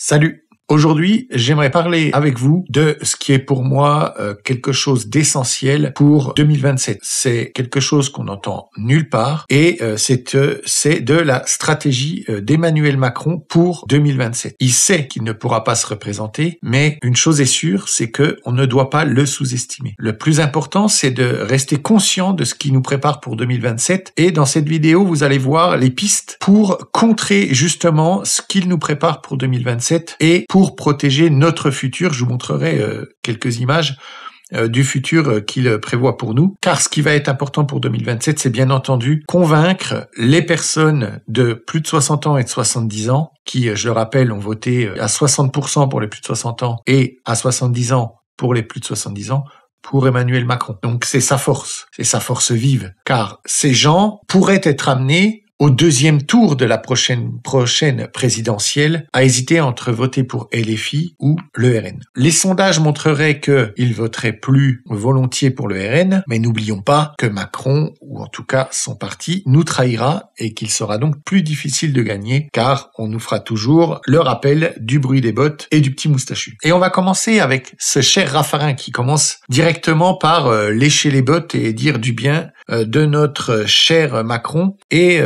Salut! Aujourd'hui, j'aimerais parler avec vous de ce qui est pour moi quelque chose d'essentiel pour 2027. C'est quelque chose qu'on n'entend nulle part et c'est de la stratégie d'Emmanuel Macron pour 2027. Il sait qu'il ne pourra pas se représenter, mais une chose est sûre, c'est que on ne doit pas le sous-estimer. Le plus important, c'est de rester conscient de ce qui nous prépare pour 2027 et dans cette vidéo, vous allez voir les pistes pour contrer justement ce qu'il nous prépare pour 2027 et pour protéger notre futur. Je vous montrerai quelques images du futur qu'il prévoit pour nous. Car ce qui va être important pour 2027, c'est bien entendu convaincre les personnes de plus de 60 ans et de 70 ans qui, je le rappelle, ont voté à 60% pour les plus de 60 ans et à 70 ans pour les plus de 70 ans pour Emmanuel Macron. Donc c'est sa force vive. Car ces gens pourraient être amenés au deuxième tour de la prochaine présidentielle, à hésiter entre voter pour LFI ou le RN. Les sondages montreraient qu'ils voteraient plus volontiers pour le RN, mais n'oublions pas que Macron, ou en tout cas son parti, nous trahira et qu'il sera donc plus difficile de gagner, car on nous fera toujours le rappel du bruit des bottes et du petit moustachu. Et on va commencer avec ce cher Raffarin qui commence directement par lécher les bottes et dire du bien de notre cher Macron et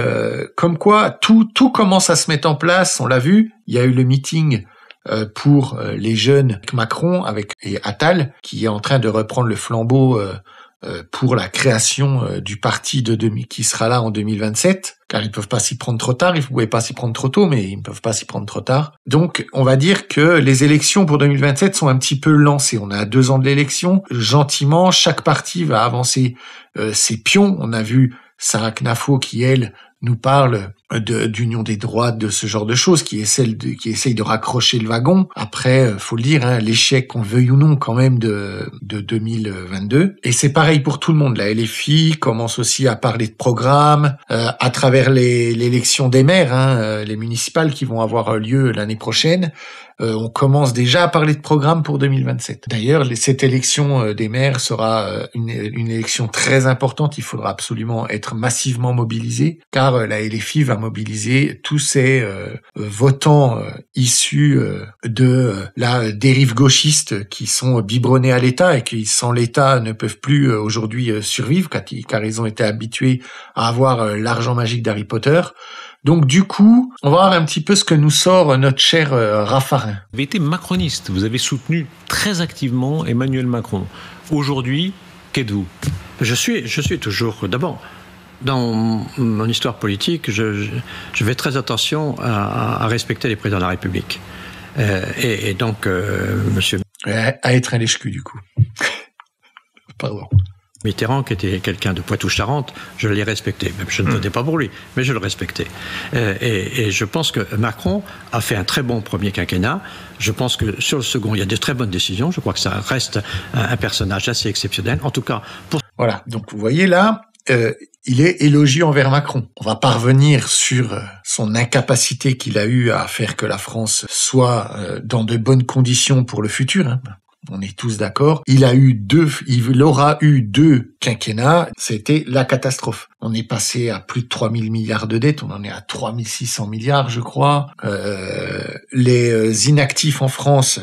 comme quoi tout commence à se mettre en place, on l'a vu, il y a eu le meeting pour les jeunes Macron et Attal qui est en train de reprendre le flambeau pour la création du parti qui sera là en 2027, car ils ne peuvent pas s'y prendre trop tard, ils ne pouvaient pas s'y prendre trop tôt, mais ils ne peuvent pas s'y prendre trop tard. Donc, on va dire que les élections pour 2027 sont un petit peu lancées. On a 2 ans de l'élection. Gentiment, chaque parti va avancer ses pions. On a vu Sarah Knafo qui, elle, nous parle d'union des droites, de ce genre de choses, qui essaye de raccrocher le wagon. Après, faut le dire, l'échec, qu'on veuille ou non, quand même, de 2022. Et c'est pareil pour tout le monde. La LFI commence aussi à parler de programmes, à travers l'élection des maires, les municipales qui vont avoir lieu l'année prochaine. On commence déjà à parler de programmes pour 2027. D'ailleurs, cette élection des maires sera une élection très importante. Il faudra absolument être massivement mobilisé, car la LFI va mobiliser tous ces votants issus de la dérive gauchiste qui sont biberonnés à l'État et qui, sans l'État, ne peuvent plus aujourd'hui survivre, car ils ont été habitués à avoir l'argent magique d'Harry Potter. Donc du coup, on va voir un petit peu ce que nous sort notre cher Raffarin. Vous avez été macroniste, vous avez soutenu très activement Emmanuel Macron. Aujourd'hui, qu'êtes-vous ? Je suis toujours, d'abord, dans mon histoire politique, je fais très attention à respecter les présidents de la République. Et donc, monsieur... À être un lèche-cul, du coup. Pardon. Mitterrand, qui était quelqu'un de Poitou-Charentes, je l'ai respecté. Même je ne votais pas pour lui, mais je le respectais. Et je pense que Macron a fait un très bon premier quinquennat. Je pense que sur le second, il y a de très bonnes décisions. Je crois que ça reste un personnage assez exceptionnel. En tout cas, pour... Voilà, donc vous voyez là, il est élogieux envers Macron. On va pas revenir sur son incapacité qu'il a eue à faire que la France soit dans de bonnes conditions pour le futur, On est tous d'accord. Il aura eu 2 quinquennats. C'était la catastrophe. On est passé à plus de 3 000 milliards de dettes. On en est à 3 600 milliards, je crois. Les inactifs en France,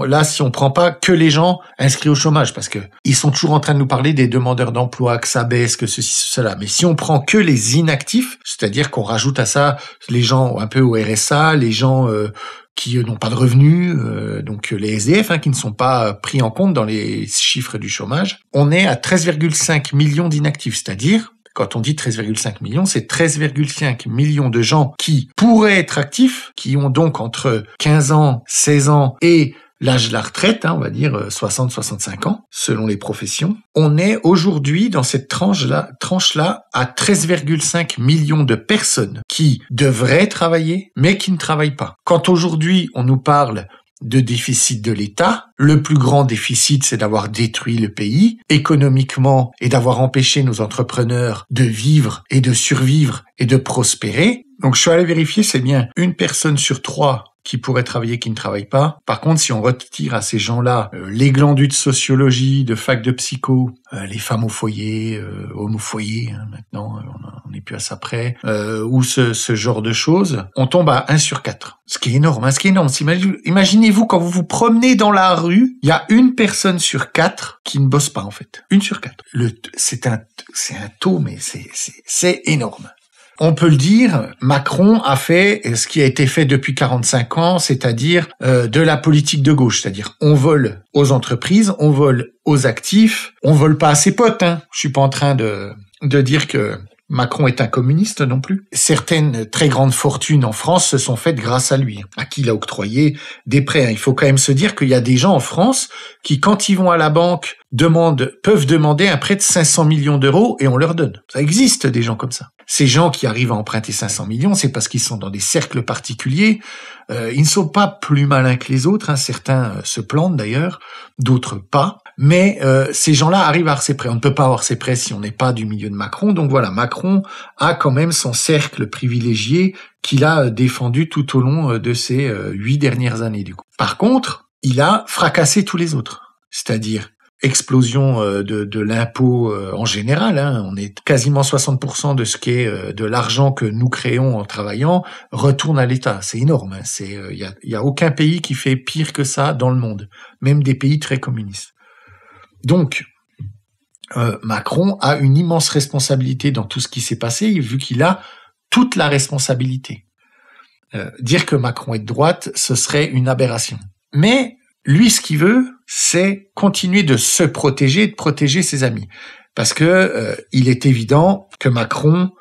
là, si on prend pas que les gens inscrits au chômage, parce que ils sont toujours en train de nous parler des demandeurs d'emploi, que ça baisse, que ceci, cela. Mais si on prend que les inactifs, c'est-à-dire qu'on rajoute à ça les gens un peu au RSA, les gens qui n'ont pas de revenus, donc les SDF qui ne sont pas pris en compte dans les chiffres du chômage, on est à 13,5 millions d'inactifs, c'est-à-dire, quand on dit 13,5 millions, c'est 13,5 millions de gens qui pourraient être actifs, qui ont donc entre 15 ans, 16 ans et l'âge de la retraite, on va dire 60-65 ans, selon les professions. On est aujourd'hui dans cette tranche-là à 13,5 millions de personnes qui devraient travailler, mais qui ne travaillent pas. Quand aujourd'hui on nous parle de déficit de l'État, le plus grand déficit, c'est d'avoir détruit le pays économiquement et d'avoir empêché nos entrepreneurs de vivre et de survivre et de prospérer. Donc je suis allé vérifier, c'est bien 1 personne sur 3 qui pourraient travailler, qui ne travaillent pas. Par contre, si on retire à ces gens-là les glandus de sociologie, de fac de psycho, les femmes au foyer, hommes au foyer, maintenant, on n'est plus à ça près, ou ce genre de choses, on tombe à 1 sur 4. Ce qui est énorme, Imaginez-vous quand vous vous promenez dans la rue, il y a une personne sur 4 qui ne bosse pas, en fait. 1 sur 4. C'est un taux, mais c'est énorme. On peut le dire, Macron a fait ce qui a été fait depuis 45 ans, c'est-à-dire de la politique de gauche, c'est-à-dire on vole aux entreprises, on vole aux actifs, on vole pas à ses potes. Je suis pas en train de dire que Macron est un communiste non plus. Certaines très grandes fortunes en France se sont faites grâce à lui, à qui il a octroyé des prêts. Il faut quand même se dire qu'il y a des gens en France qui, quand ils vont à la banque, peuvent demander un prêt de 500 millions d'euros et on leur donne. Ça existe des gens comme ça. Ces gens qui arrivent à emprunter 500 millions, c'est parce qu'ils sont dans des cercles particuliers. Ils ne sont pas plus malins que les autres. Certains se plantent d'ailleurs, d'autres pas. Mais ces gens-là arrivent à avoir ces prêts. On ne peut pas avoir ces prêts si on n'est pas du milieu de Macron. Donc voilà, Macron a quand même son cercle privilégié qu'il a défendu tout au long de ces 8 dernières années du coup. Par contre, il a fracassé tous les autres. C'est-à-dire explosion de l'impôt en général. On est quasiment 60% de ce qui est de l'argent que nous créons en travaillant retourne à l'État. C'est énorme. Il y a aucun pays qui fait pire que ça dans le monde, même des pays très communistes. Donc, Macron a une immense responsabilité dans tout ce qui s'est passé, vu qu'il a toute la responsabilité. Dire que Macron est de droite, ce serait une aberration. Mais lui, ce qu'il veut, c'est continuer de se protéger et de protéger ses amis. Parce que il est évident que Macron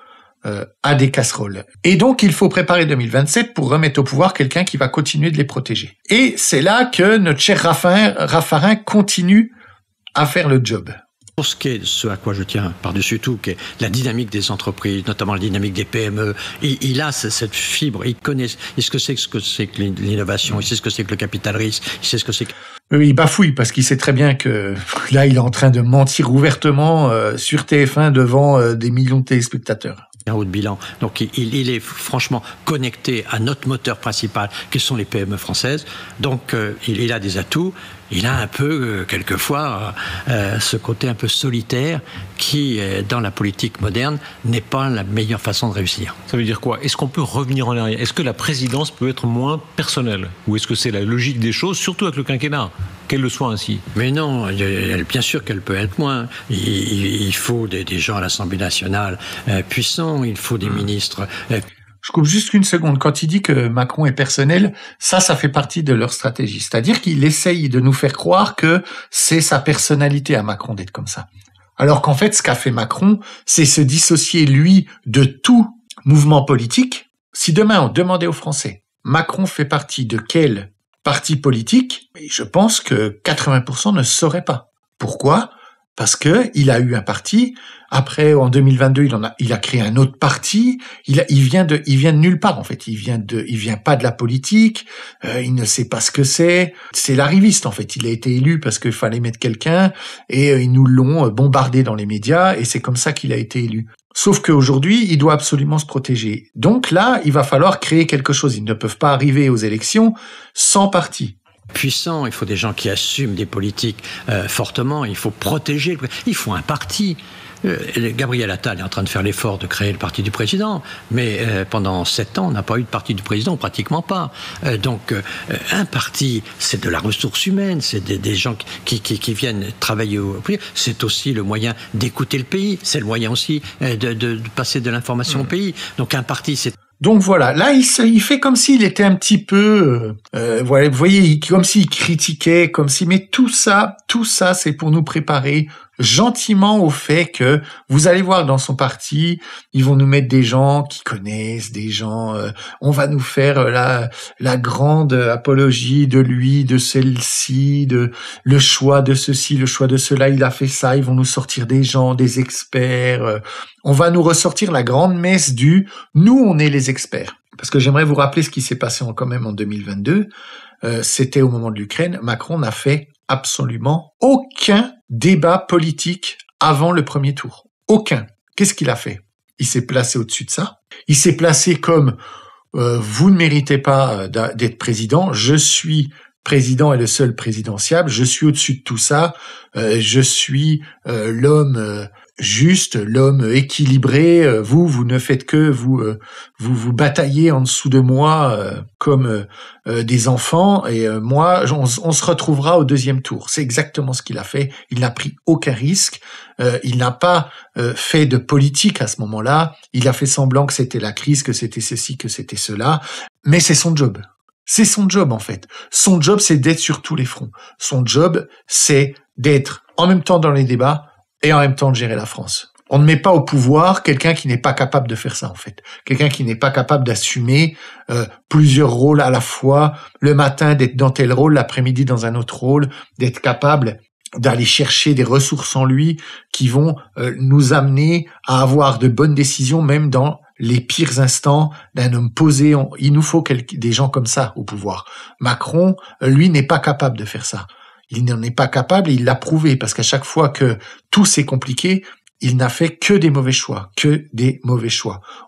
a des casseroles. Et donc, il faut préparer 2027 pour remettre au pouvoir quelqu'un qui va continuer de les protéger. Et c'est là que notre cher Raffarin continue à faire le job. Pour ce qui est de ce à quoi je tiens par-dessus tout, qui est la dynamique des entreprises, notamment la dynamique des PME, il a cette fibre, il connaît ce que c'est que l'innovation, il sait ce que c'est que le capital risque, il sait ce que c'est que... Il bafouille parce qu'il sait très bien que là, il est en train de mentir ouvertement sur TF1 devant des millions de téléspectateurs. Un haut de bilan. Donc il est franchement connecté à notre moteur principal, qui sont les PME françaises. Donc il a des atouts. Il a un peu, quelquefois, ce côté un peu solitaire qui, dans la politique moderne, n'est pas la meilleure façon de réussir. Ça veut dire quoi? Est-ce qu'on peut revenir en arrière? Est-ce que la présidence peut être moins personnelle? Ou est-ce que c'est la logique des choses, surtout avec le quinquennat, qu'elle le soit ainsi? Mais non, bien sûr qu'elle peut être moins. Il faut des gens à l'Assemblée nationale puissants, il faut des ministres... Je coupe juste une seconde. Quand il dit que Macron est personnel, ça fait partie de leur stratégie. C'est-à-dire qu'il essaye de nous faire croire que c'est sa personnalité à Macron d'être comme ça. Alors qu'en fait, ce qu'a fait Macron, c'est se dissocier, lui, de tout mouvement politique. Si demain on demandait aux Français, Macron fait partie de quel parti politique, je pense que 80% ne sauraient pas. Pourquoi ? Parce que il a eu un parti. Après, en 2022, il a créé un autre parti. Il vient de nulle part, en fait. Il vient pas de la politique. Il ne sait pas ce que c'est. C'est l'arriviste, en fait. Il a été élu parce qu'il fallait mettre quelqu'un et ils nous l'ont bombardé dans les médias et c'est comme ça qu'il a été élu. Sauf qu'aujourd'hui, il doit absolument se protéger. Donc là, il va falloir créer quelque chose. Ils ne peuvent pas arriver aux élections sans parti. Puissant, il faut des gens qui assument des politiques fortement, il faut protéger, il faut un parti. Gabriel Attal est en train de faire l'effort de créer le parti du président, mais pendant 7 ans, on n'a pas eu de parti du président, pratiquement pas. Donc, un parti, c'est de la ressource humaine, c'est des gens qui viennent travailler c'est aussi le moyen d'écouter le pays, c'est le moyen aussi de passer de l'information au pays. Donc, un parti, c'est... Donc voilà, là il fait comme s'il était un petit peu, voilà, vous voyez, comme s'il critiquait, mais tout ça c'est pour nous préparer gentiment au fait que vous allez voir dans son parti, ils vont nous mettre des gens qui connaissent, des gens, on va nous faire la grande apologie de lui, de celle-ci, de le choix de ceci, le choix de cela, il a fait ça, ils vont nous sortir des gens, des experts, on va nous ressortir la grande messe du « nous, on est les experts ». Parce que j'aimerais vous rappeler ce qui s'est passé quand même en 2022, c'était au moment de l'Ukraine, Macron n'a fait absolument aucun débat politique avant le premier tour. Aucun. Qu'est-ce qu'il a fait ? Il s'est placé au-dessus de ça. Il s'est placé comme vous ne méritez pas d'être président, je suis président et le seul présidentiable, je suis au-dessus de tout ça, je suis l'homme juste, l'homme équilibré, vous ne faites que vous bataillez en dessous de moi comme des enfants, et moi on se retrouvera au deuxième tour. C'est exactement ce qu'il a fait, il n'a pris aucun risque, il n'a pas fait de politique à ce moment-là, il a fait semblant que c'était la crise, que c'était ceci, que c'était cela, mais c'est son job. C'est son job, en fait. Son job, c'est d'être sur tous les fronts. Son job, c'est d'être en même temps dans les débats et en même temps de gérer la France. On ne met pas au pouvoir quelqu'un qui n'est pas capable de faire ça, en fait. Quelqu'un qui n'est pas capable d'assumer plusieurs rôles à la fois, le matin d'être dans tel rôle, l'après-midi dans un autre rôle, d'être capable d'aller chercher des ressources en lui qui vont nous amener à avoir de bonnes décisions, même dans les pires instants d'un homme posé. Il nous faut des gens comme ça au pouvoir. Macron, lui, n'est pas capable de faire ça. Il n'en est pas capable et il l'a prouvé, parce qu'à chaque fois que tout s'est compliqué, il n'a fait que des mauvais choix,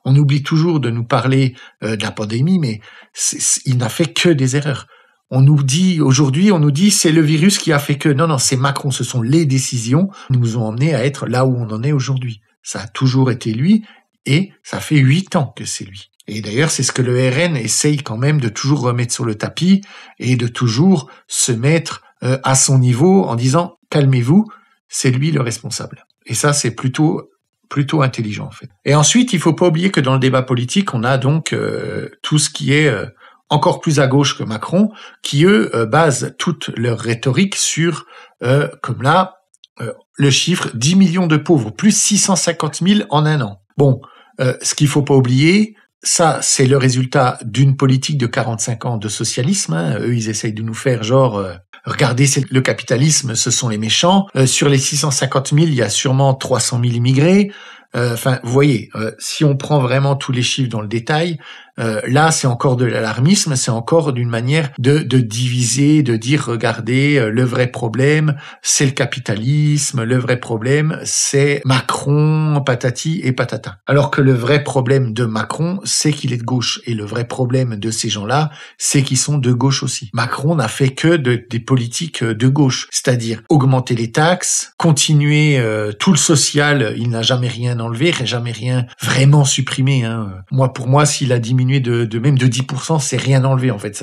On oublie toujours de nous parler de la pandémie, mais il n'a fait que des erreurs. Aujourd'hui, on nous dit c'est le virus qui a fait que. Non, c'est Macron, ce sont les décisions qui nous ont emmenés à être là où on en est aujourd'hui. Ça a toujours été lui. Et ça fait 8 ans que c'est lui. Et d'ailleurs, c'est ce que le RN essaye quand même de toujours remettre sur le tapis et de toujours se mettre à son niveau en disant « calmez-vous, c'est lui le responsable ». Et ça, c'est plutôt intelligent en fait. Et ensuite, il faut pas oublier que dans le débat politique, on a donc tout ce qui est encore plus à gauche que Macron, qui eux basent toute leur rhétorique sur, comme là, le chiffre 10 millions de pauvres, plus 650 000 en un an. Bon, ce qu'il faut pas oublier, ça, c'est le résultat d'une politique de 45 ans de socialisme. Eux, ils essayent de nous faire genre, regardez, c'est le capitalisme, ce sont les méchants. Sur les 650 000, il y a sûrement 300 000 immigrés. Enfin, vous voyez, si on prend vraiment tous les chiffres dans le détail, là, c'est encore de l'alarmisme, c'est encore d'une manière de diviser, de dire, regardez, le vrai problème, c'est le capitalisme, le vrai problème, c'est Macron, patati et patata. Alors que le vrai problème de Macron, c'est qu'il est de gauche, et le vrai problème de ces gens-là, c'est qu'ils sont de gauche aussi. Macron n'a fait que des politiques de gauche, c'est-à-dire augmenter les taxes, continuer tout le social, il n'a jamais rien enlevé, jamais rien vraiment supprimé. Pour moi, s'il a diminué de même de 10%, c'est rien enlevé en fait.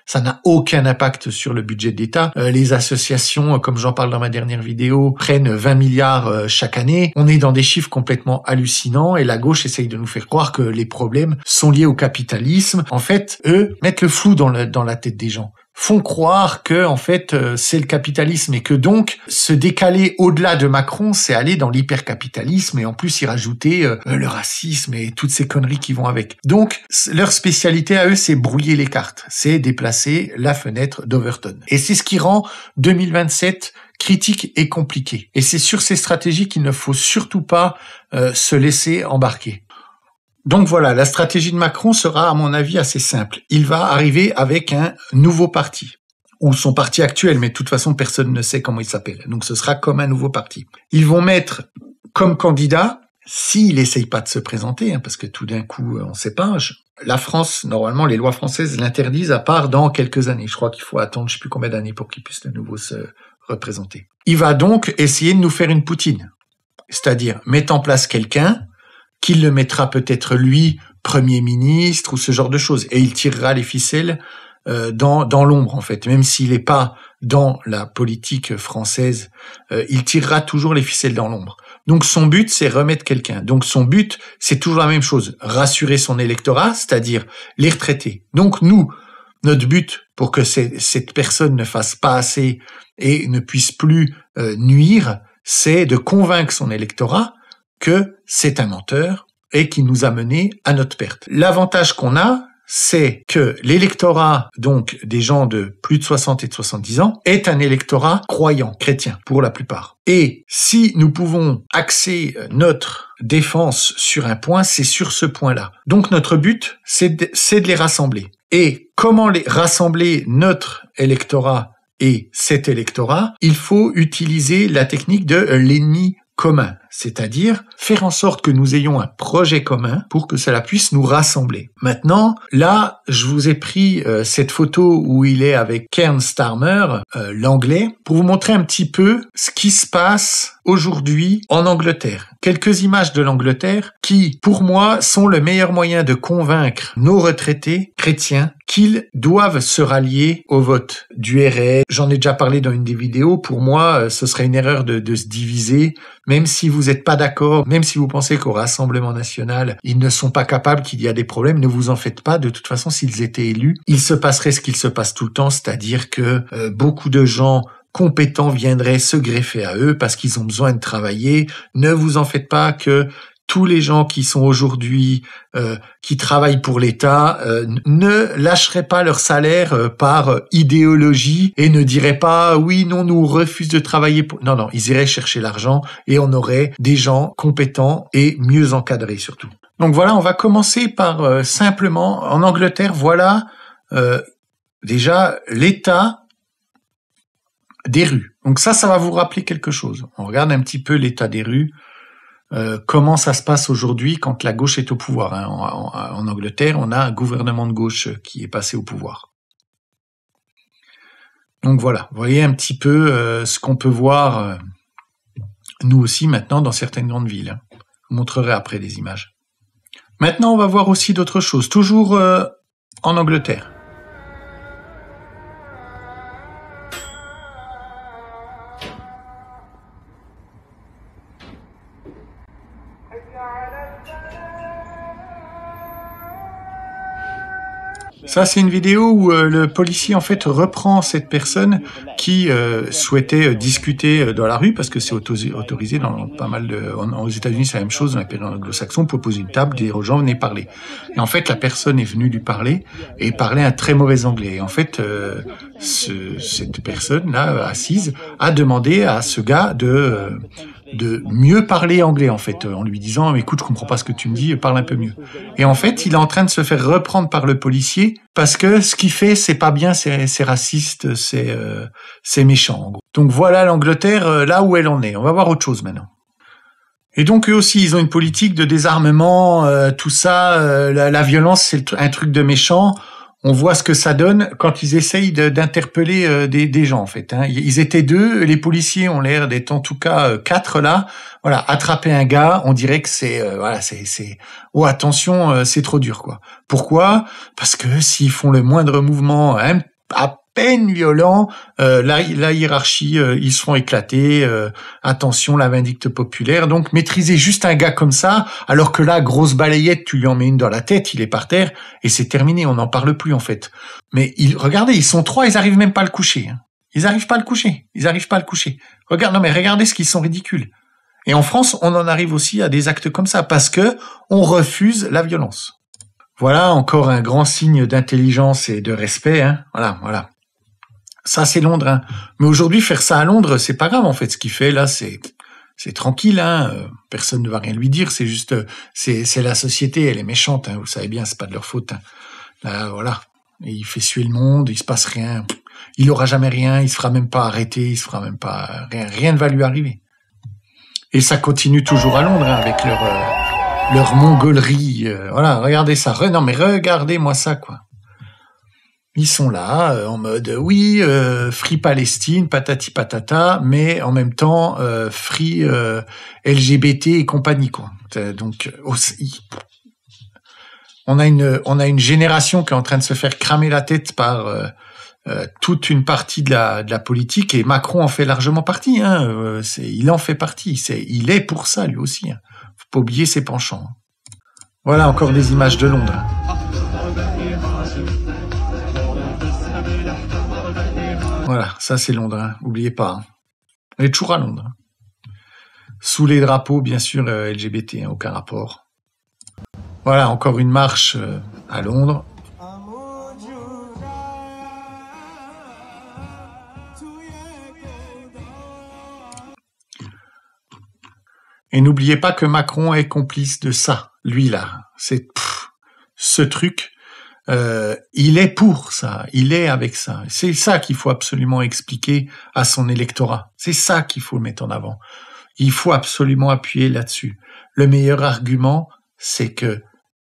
Ça n'a aucun impact sur le budget de l'État. Les associations, comme j'en parle dans ma dernière vidéo, prennent 20 milliards chaque année. On est dans des chiffres complètement hallucinants et la gauche essaye de nous faire croire que les problèmes sont liés au capitalisme. En fait, eux mettent le flou dans la tête des gens. Font croire que en fait c'est le capitalisme et que donc se décaler au-delà de Macron, c'est aller dans l'hypercapitalisme et en plus y rajouter le racisme et toutes ces conneries qui vont avec. Donc leur spécialité à eux, c'est brouiller les cartes, c'est déplacer la fenêtre d'Overton. Et c'est ce qui rend 2027 critique et compliqué. Et c'est sur ces stratégies qu'il ne faut surtout pas se laisser embarquer. Donc voilà, la stratégie de Macron sera, à mon avis, assez simple. Il va arriver avec un nouveau parti, ou son parti actuel, mais de toute façon, personne ne sait comment il s'appelle. Donc ce sera comme un nouveau parti. Ils vont mettre comme candidat, s'il n'essaye pas de se présenter, parce que tout d'un coup, on ne sait pas, la France, normalement, les lois françaises l'interdisent à part dans quelques années. Je crois qu'il faut attendre je ne sais plus combien d'années pour qu'il puisse de nouveau se représenter. Il va donc essayer de nous faire une Poutine, c'est-à-dire mettre en place quelqu'un qu'il le mettra peut-être lui Premier ministre ou ce genre de choses. Et il tirera les ficelles dans l'ombre, en fait. Même s'il n'est pas dans la politique française, il tirera toujours les ficelles dans l'ombre. Donc son but, c'est remettre quelqu'un. Donc son but, c'est toujours la même chose. Rassurer son électorat, c'est-à-dire les retraités. Donc nous, notre but, pour que cette personne ne fasse pas assez et ne puisse plus nuire, c'est de convaincre son électorat que c'est un menteur et qui nous a menés à notre perte. L'avantage qu'on a, c'est que l'électorat, donc des gens de plus de 60 et de 70 ans, est un électorat croyant, chrétien, pour la plupart. Et si nous pouvons axer notre défense sur un point, c'est sur ce point-là. Donc notre but, c'est de les rassembler. Et comment les rassembler notre électorat et cet électorat? Il faut utiliser la technique de l'ennemi commun, c'est-à-dire faire en sorte que nous ayons un projet commun pour que cela puisse nous rassembler. Maintenant, là, je vous ai pris cette photo où il est avec Keir Starmer, l'anglais, pour vous montrer un petit peu ce qui se passe aujourd'hui en Angleterre. Quelques images de l'Angleterre qui, pour moi, sont le meilleur moyen de convaincre nos retraités chrétiens qu'ils doivent se rallier au vote du RN. J'en ai déjà parlé dans une des vidéos. Pour moi, ce serait une erreur de se diviser. Même si vous n'êtes pas d'accord, même si vous pensez qu'au Rassemblement national, ils ne sont pas capables, qu'il y a des problèmes, ne vous en faites pas. De toute façon, s'ils étaient élus, il se passerait ce qu'il se passe tout le temps, c'est-à-dire que beaucoup de gens compétents viendraient se greffer à eux parce qu'ils ont besoin de travailler. Ne vous en faites pas que tous les gens qui sont aujourd'hui, qui travaillent pour l'État, ne lâcheraient pas leur salaire par idéologie et ne diraient pas « oui, non, nous refuse de travailler pour... » Non, ils iraient chercher l'argent et on aurait des gens compétents et mieux encadrés surtout. Donc voilà, on va commencer par simplement, en Angleterre, voilà déjà l'état des rues. Donc ça va vous rappeler quelque chose. On regarde un petit peu l'état des rues. Comment ça se passe aujourd'hui quand la gauche est au pouvoir. Hein. En Angleterre, on a un gouvernement de gauche qui est passé au pouvoir. Donc voilà, vous voyez un petit peu ce qu'on peut voir, nous aussi maintenant, dans certaines grandes villes. Hein. Je vous montrerai après des images. Maintenant, on va voir aussi d'autres choses, toujours en Angleterre. Ça, c'est une vidéo où le policier, en fait, reprend cette personne qui souhaitait discuter dans la rue, parce que c'est autorisé dans pas mal de... Aux États-Unis, c'est la même chose, dans les pays anglo-saxons, on peut poser une table, dire aux gens, venez parler. Et en fait, la personne est venue lui parler, et parlait un très mauvais anglais. Et en fait, cette personne-là, assise, a demandé à ce gars de mieux parler anglais, en fait, en lui disant « Écoute, je comprends pas ce que tu me dis, parle un peu mieux. » Et en fait, il est en train de se faire reprendre par le policier parce que ce qu'il fait, c'est pas bien, c'est raciste, c'est méchant, en gros. Donc voilà l'Angleterre, là où elle en est. On va voir autre chose maintenant. Et donc eux aussi, ils ont une politique de désarmement, tout ça, la violence, c'est un truc de méchant. On voit ce que ça donne quand ils essayent d'interpeller des gens, en fait. Hein. Ils étaient 2, les policiers ont l'air d'être en tout cas 4 là. Voilà, attraper un gars, on dirait que c'est oh attention, c'est trop dur quoi. Pourquoi ? Parce que s'ils font le moindre mouvement à peine violent, la hiérarchie, ils se font éclater, attention, la vindicte populaire. Donc, maîtriser juste un gars comme ça, alors que là, grosse balayette, tu lui en mets une dans la tête, il est par terre, et c'est terminé, on n'en parle plus, en fait. Mais regardez, ils sont 3, ils arrivent même pas à le coucher. Hein. Ils arrivent pas à le coucher. Regardez ce qu'ils sont ridicules. Et en France, on en arrive aussi à des actes comme ça, parce que on refuse la violence. Voilà, encore un grand signe d'intelligence et de respect, hein. Voilà. Ça, c'est Londres, hein. Mais aujourd'hui, faire ça à Londres, c'est pas grave, en fait. Ce qu'il fait, là, c'est tranquille, hein. Personne ne va rien lui dire. C'est juste, c'est la société, elle est méchante, hein. Vous savez bien, c'est pas de leur faute, hein. Là, voilà. Et il fait suer le monde, il se passe rien. Il aura jamais rien, il se fera même pas arrêter, il se fera même pas, rien ne va lui arriver. Et ça continue toujours à Londres, hein, avec leur mongolerie. Voilà, regardez ça. Non, mais regardez-moi ça, quoi. Ils sont là, en mode, oui, Free Palestine, patati patata, mais en même temps, Free LGBT et compagnie, quoi. Donc, on a une génération qui est en train de se faire cramer la tête par toute une partie de la politique, et Macron en fait largement partie. Hein. Il en fait partie. Il est pour ça, lui aussi. Hein. Faut pas oublier ses penchants. Voilà encore des images de Londres. Voilà, ça c'est Londres, hein. Oubliez pas. Hein. On est toujours à Londres. Sous les drapeaux, bien sûr, LGBT, hein, aucun rapport. Voilà, encore une marche à Londres. Et n'oubliez pas que Macron est complice de ça, lui là. C'est ce truc. Il est pour ça, il est avec ça. C'est ça qu'il faut absolument expliquer à son électorat. C'est ça qu'il faut mettre en avant. Il faut absolument appuyer là-dessus. Le meilleur argument, c'est que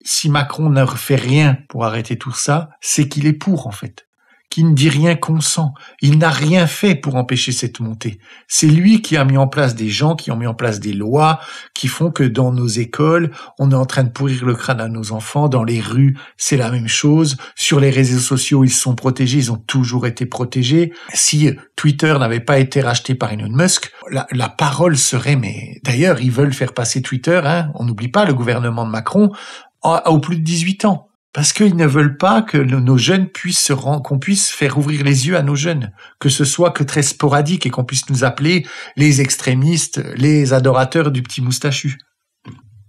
si Macron ne fait rien pour arrêter tout ça, c'est qu'il est pour, en fait. Qu'il ne dit rien consent. Il n'a rien fait pour empêcher cette montée. C'est lui qui a mis en place des gens, qui ont mis en place des lois, qui font que dans nos écoles, on est en train de pourrir le crâne à nos enfants. Dans les rues, c'est la même chose. Sur les réseaux sociaux, ils sont protégés. Ils ont toujours été protégés. Si Twitter n'avait pas été racheté par Elon Musk, la parole serait... Mais d'ailleurs, ils veulent faire passer Twitter, hein. On n'oublie pas le gouvernement de Macron, aux plus de 18 ans. Parce qu'ils ne veulent pas que nos jeunes qu'on puisse faire ouvrir les yeux à nos jeunes, que ce soit que très sporadique et qu'on puisse nous appeler les extrémistes, les adorateurs du petit moustachu.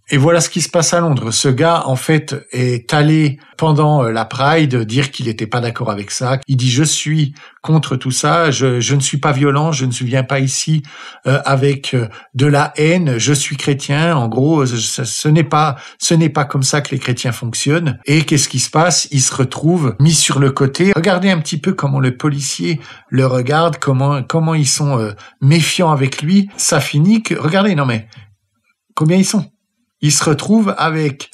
Et voilà ce qui se passe à Londres. Ce gars, en fait, est allé pendant la Pride dire qu'il n'était pas d'accord avec ça. Il dit « Je suis contre tout ça, je ne suis pas violent, je ne viens pas ici avec de la haine, je suis chrétien. En gros, ce n'est pas comme ça que les chrétiens fonctionnent. » Et qu'est-ce qui se passe? Il se retrouve mis sur le côté. Regardez un petit peu comment le policier le regarde, comment ils sont méfiants avec lui. Ça finit que... Regardez, non mais, combien ils sont? Il se retrouve avec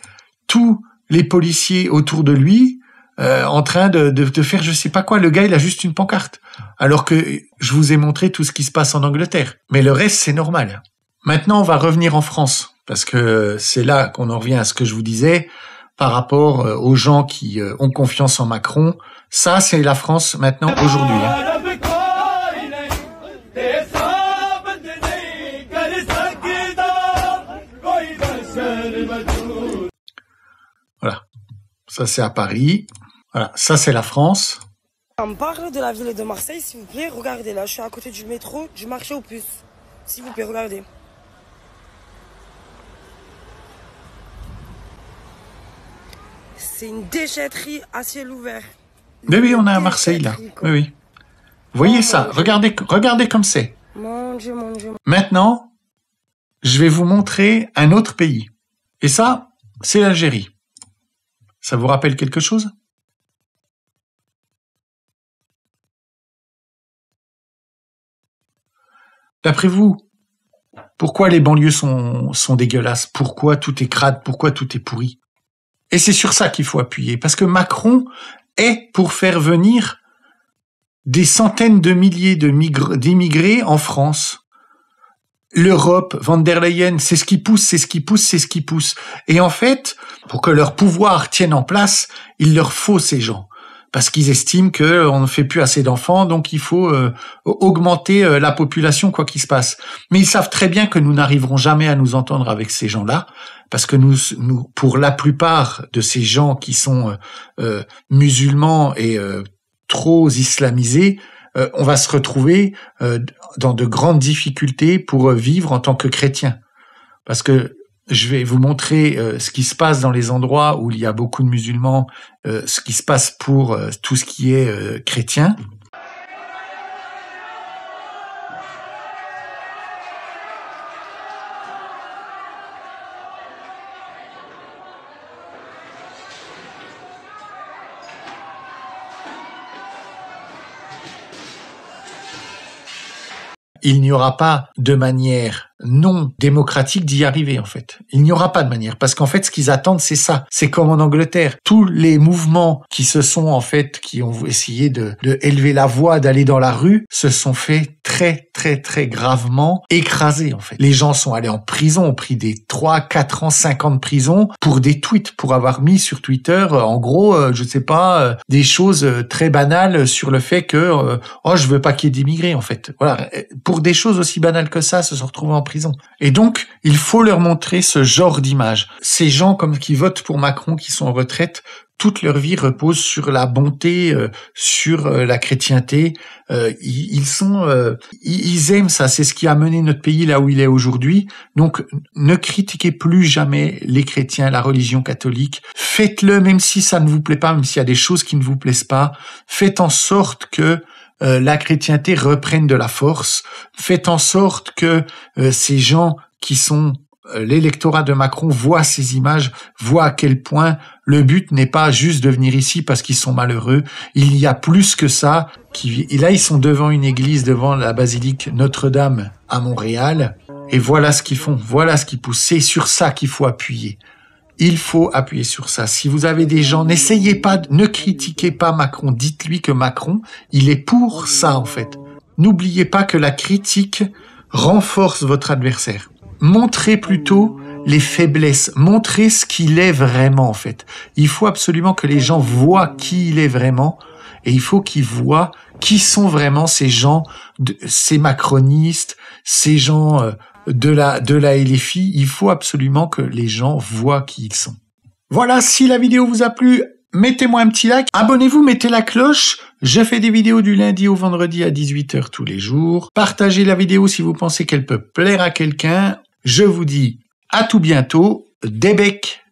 tous les policiers autour de lui en train de faire je sais pas quoi. Le gars, il a juste une pancarte. Alors que je vous ai montré tout ce qui se passe en Angleterre. Mais le reste, c'est normal. Maintenant, on va revenir en France. Parce que c'est là qu'on en revient à ce que je vous disais par rapport aux gens qui ont confiance en Macron. Ça, c'est la France maintenant, aujourd'hui. Voilà, ça c'est à Paris, voilà, ça c'est la France. On me parle de la ville de Marseille, s'il vous plaît, regardez là, je suis à côté du métro, du marché aux puces. S'il vous plaît, regardez. C'est une déchetterie à ciel ouvert. Mais oui, on est à Marseille là, oui, oui. Voyez ça, regardez comme c'est. Mon Dieu, mon Dieu. Maintenant, je vais vous montrer un autre pays. Et ça, c'est l'Algérie. Ça vous rappelle quelque chose? D'après vous, pourquoi les banlieues sont dégueulasses? Pourquoi tout est crade? Pourquoi tout est pourri? Et c'est sur ça qu'il faut appuyer. Parce que Macron est pour faire venir des centaines de milliers d'immigrés en France. L'Europe, Van der Leyen, c'est ce qui pousse, c'est ce qui pousse, c'est ce qui pousse. Et en fait, pour que leur pouvoir tienne en place, il leur faut ces gens. Parce qu'ils estiment qu'on ne fait plus assez d'enfants, donc il faut augmenter la population, quoi qu'il se passe. Mais ils savent très bien que nous n'arriverons jamais à nous entendre avec ces gens-là, parce que nous, pour la plupart de ces gens qui sont musulmans et trop islamisés, on va se retrouver dans de grandes difficultés pour vivre en tant que chrétien. Parce que je vais vous montrer ce qui se passe dans les endroits où il y a beaucoup de musulmans, ce qui se passe pour tout ce qui est chrétien. Il n'y aura pas de manière non démocratique d'y arriver, en fait. Il n'y aura pas de manière. Parce qu'en fait, ce qu'ils attendent, c'est ça. C'est comme en Angleterre. Tous les mouvements qui se sont, en fait, qui ont essayé de élever la voix, d'aller dans la rue, se sont fait très, très, très gravement écraser, en fait. Les gens sont allés en prison, ont pris des 3, 4 ans, 5 ans de prison pour des tweets, pour avoir mis sur Twitter, en gros, je sais pas, des choses très banales sur le fait que, je veux pas qu'il y ait d'immigrés, en fait. Voilà. Pour des choses aussi banales que ça, se sont retrouvés en prison. Et donc, il faut leur montrer ce genre d'image. Ces gens comme qui votent pour Macron, qui sont en retraite, toute leur vie repose sur la bonté, sur la chrétienté. Ils aiment ça. C'est ce qui a mené notre pays là où il est aujourd'hui. Donc, ne critiquez plus jamais les chrétiens, la religion catholique. Faites-le, même si ça ne vous plaît pas, même s'il y a des choses qui ne vous plaisent pas. Faites en sorte que la chrétienté reprenne de la force. Faites en sorte que ces gens qui sont l'électorat de Macron voient ces images, voient à quel point le but n'est pas juste de venir ici parce qu'ils sont malheureux. Il y a plus que ça. Et là, ils sont devant une église, devant la basilique Notre-Dame à Montréal. Et voilà ce qu'ils font, voilà ce qu'ils poussent. C'est sur ça qu'il faut appuyer. Il faut appuyer sur ça. Si vous avez des gens, n'essayez pas, ne critiquez pas Macron. Dites-lui que Macron, il est pour ça, en fait. N'oubliez pas que la critique renforce votre adversaire. Montrez plutôt les faiblesses. Montrez ce qu'il est vraiment, en fait. Il faut absolument que les gens voient qui il est vraiment. Et il faut qu'ils voient qui sont vraiment ces gens, ces macronistes, ces gens de la LFI. Il faut absolument que les gens voient qui ils sont. Voilà, si la vidéo vous a plu, mettez-moi un petit like. Abonnez-vous, mettez la cloche. Je fais des vidéos du lundi au vendredi à 18h tous les jours. Partagez la vidéo si vous pensez qu'elle peut plaire à quelqu'un. Je vous dis à tout bientôt. Des becs.